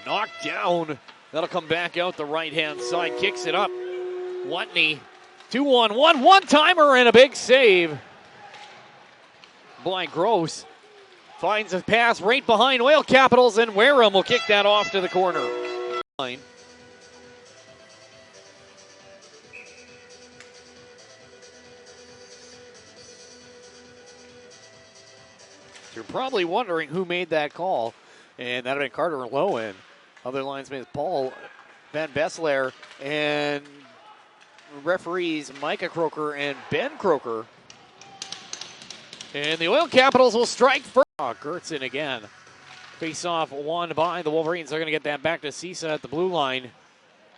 knocked down. That'll come back out the right-hand side. Kicks it up. Watney, 2-on-1, one-timer and a big save by Gross. Finds a pass right behind Oil Capitals, and Wareham will kick that off to the corner. You're probably wondering who made that call, and that would have been Carter Lowen. Other linesmen, Paul Van Besselaar, and referees Micah Croker and Ben Croker. And the Oil Capitals will strike first. Gertzen again. Face-off won by the Wolverines. They're going to get that back to Cisa at the blue line.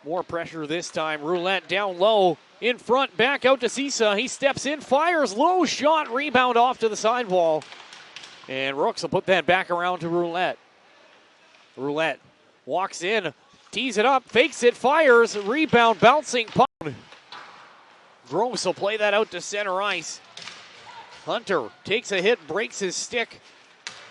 More pressure this time. Roulette down low. In front, back out to Cisa. He steps in, fires, low shot, rebound off to the sidewall. And Rooks will put that back around to Roulette. Roulette walks in, tees it up, fakes it, fires, rebound, bouncing puck. Gross will play that out to center ice. Hunter takes a hit, breaks his stick.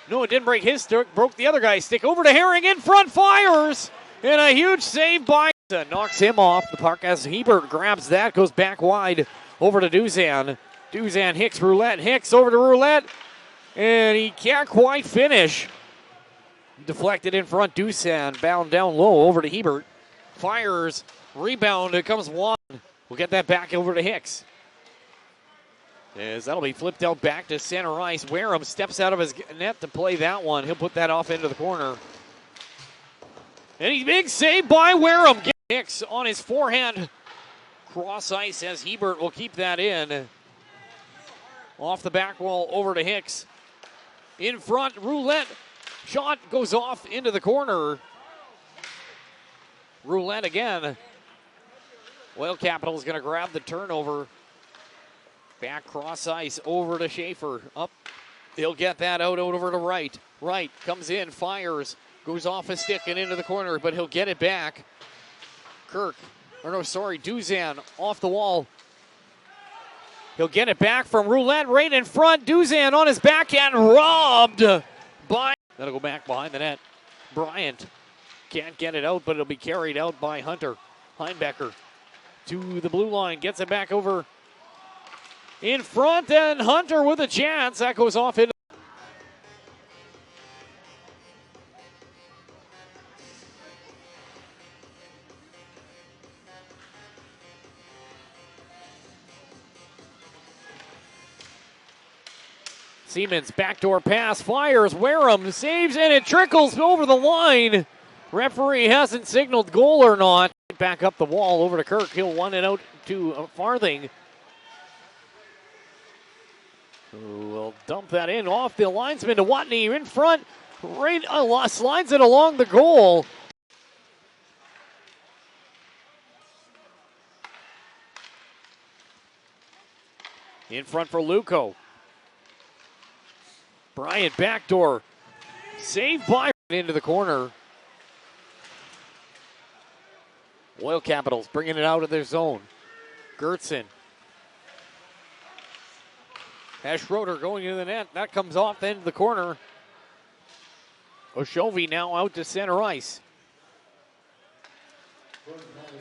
No, it didn't break his stick, broke the other guy's stick. Over to Herring, in front, fires! And a huge save by... Knocks him off the puck as Hebert grabs that, goes back wide over to Duzan. Duzan, Hicks, Roulette, Hicks over to Roulette. And he can't quite finish. Deflected in front, Duzan, bound down low over to Hebert. Fires, rebound, it comes one. We'll get that back over to Hicks. As that'll be flipped out back to center ice. Wareham steps out of his net to play that one. He'll put that off into the corner. And he's big save by Wareham. Hicks on his forehand. Cross ice as Hebert will keep that in. Off the back wall over to Hicks. In front, Roulette. Shot goes off into the corner. Roulette again. Oil Capital is going to grab the turnover. Back cross ice over to Schaefer. Up. He'll get that out over to Wright. Wright comes in, fires, goes off his stick and into the corner, but he'll get it back. Duzan off the wall. He'll get it back from Roulette right in front. Duzan on his backhand, robbed by... That'll go back behind the net. Bryant can't get it out, but it'll be carried out by Hunter. Heinbecker to the blue line, gets it back over in front, and Hunter with a chance. That goes off into... Siemens, backdoor pass, fires, Wareham saves, and it trickles over the line. Referee hasn't signaled goal or not. Back up the wall over to Kirk. He'll want it out to Farthing, who will dump that in off the linesman to Watney in front. Right, slides it along the goal. In front for Luco. Bryant backdoor. Saved by into the corner. Oil Capitals bringing it out of their zone. Gertzen. Has Schroeder going into the net. That comes off into the corner. Oshovi now out to center ice.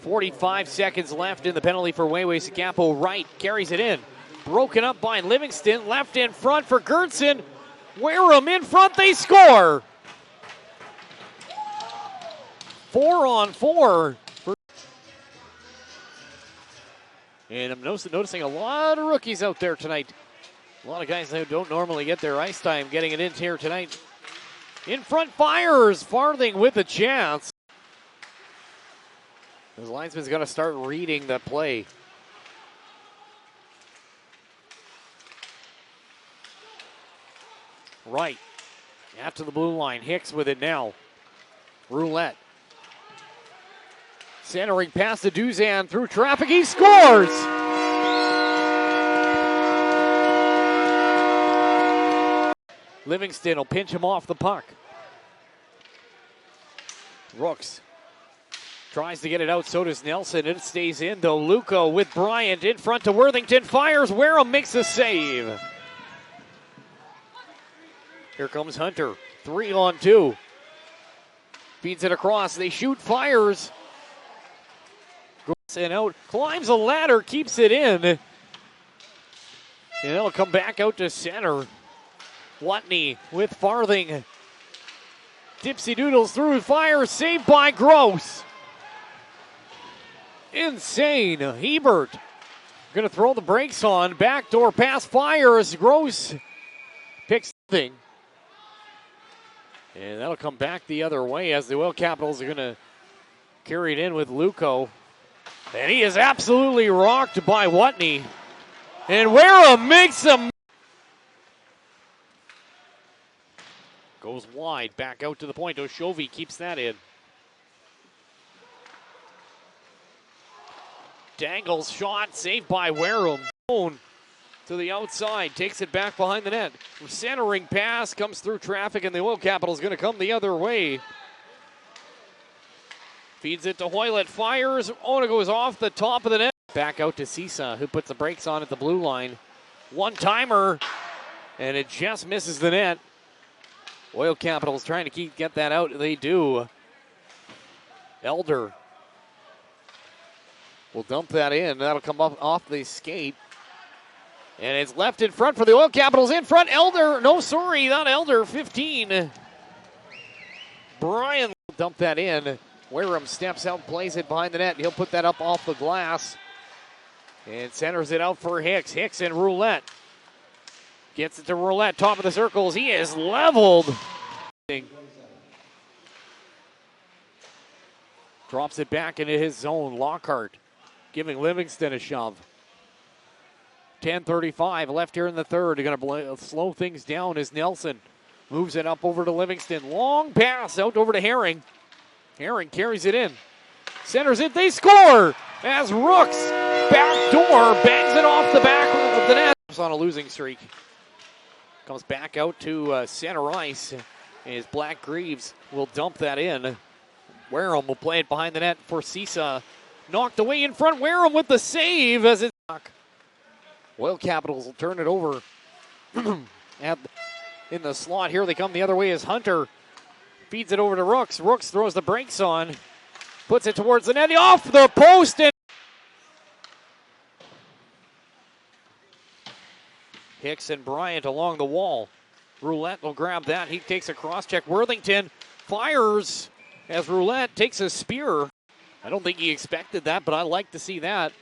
45 seconds left in the penalty for Waywayseecappo. Wright carries it in. Broken up by Livingston. Left in front for Gertzen. Wareham in front. They score. 4-on-4. And I'm noticing a lot of rookies out there tonight. A lot of guys who don't normally get their ice time getting it in here tonight. In front, fires. Farthing with a chance. The linesman's going to start reading the play. Right. After the blue line. Hicks with it now. Roulette. Centering pass to Duzan through traffic. He scores! Livingston will pinch him off the puck. Rooks tries to get it out. So does Nelson. It stays in though. Luco with Bryant in front to Worthington. Fires. Wareham makes a save. Here comes Hunter. 3-on-2. Feeds it across. They shoot, fires. Goes and out. Climbs a ladder, keeps it in. And it'll come back out to center. Watney with Farthing. Dipsy doodles through, fires, saved by Gross. Insane. Hebert going to throw the brakes on. Backdoor pass, fires. Gross picks the thing. And that'll come back the other way as the Oil Capitals are going to carry it in with Luco. And he is absolutely rocked by Watney. And Wareham makes him. Goes wide, back out to the point. Oshovi keeps that in. Dangles shot, saved by Wareham. To the outside, takes it back behind the net. Centering pass comes through traffic, and the Oil Capitals going to come the other way. Feeds it to Hoylett, fires. Oh, it goes off the top of the net. Back out to Cisa, who puts the brakes on at the blue line. One-timer, and it just misses the net. Oil Capitals trying to get that out. They do. Elder will dump that in. That'll come up off the skate. And it's left in front for the Oil Capitals. In front, Elder. No, sorry, not Elder. 15. Brian will dump that in. Wareham steps out, plays it behind the net. He'll put that up off the glass. And centers it out for Hicks. Hicks and Roulette. Gets it to Roulette, top of the circles. He is leveled. Drops it back into his zone. Lockhart giving Livingston a shove. 10:35 left here in the third. They're going to slow things down as Nelson moves it up over to Livingston. Long pass out over to Herring. Herring carries it in. Centers it. They score as Rooks backdoor bangs it off the back of the net. On a losing streak. Comes back out to center ice. As Black Greaves will dump that in. Wareham will play it behind the net for Cisa. Knocked away in front. Wareham with the save as it's. Oil Capitals will turn it over. In the slot here, they come the other way as Hunter feeds it over to Rooks. Rooks throws the brakes on. Puts it towards the net. Off the post. And Hicks and Bryant along the wall. Roulette will grab that. He takes a cross-check. Worthington fires as Roulette takes a spear. I don't think he expected that, but I like to see that.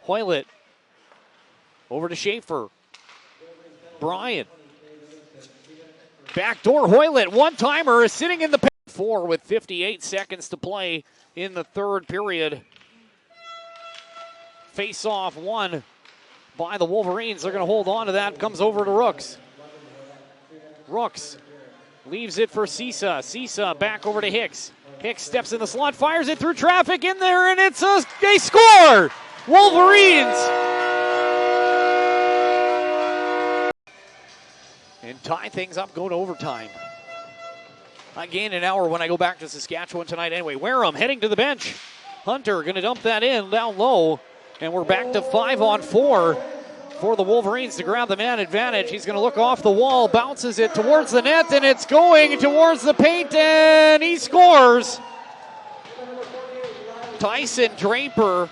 Hoylett over to Schaefer. Bryant. Backdoor Hoylett. One-timer is sitting in the pen. 4 with 58 seconds to play in the third period. Face-off won by the Wolverines. They're going to hold on to that. Comes over to Rooks. Rooks leaves it for Cisa. Cisa back over to Hicks. Hicks steps in the slot, fires it through traffic in there, and they score! Wolverines! And tie things up, going to overtime. I gain an hour when I go back to Saskatchewan tonight anyway. Wareham heading to the bench. Hunter going to dump that in down low. And we're back to 5-on-4 for the Wolverines to grab the man advantage. He's going to look off the wall, bounces it towards the net, and it's going towards the paint, and he scores. Tyson Draper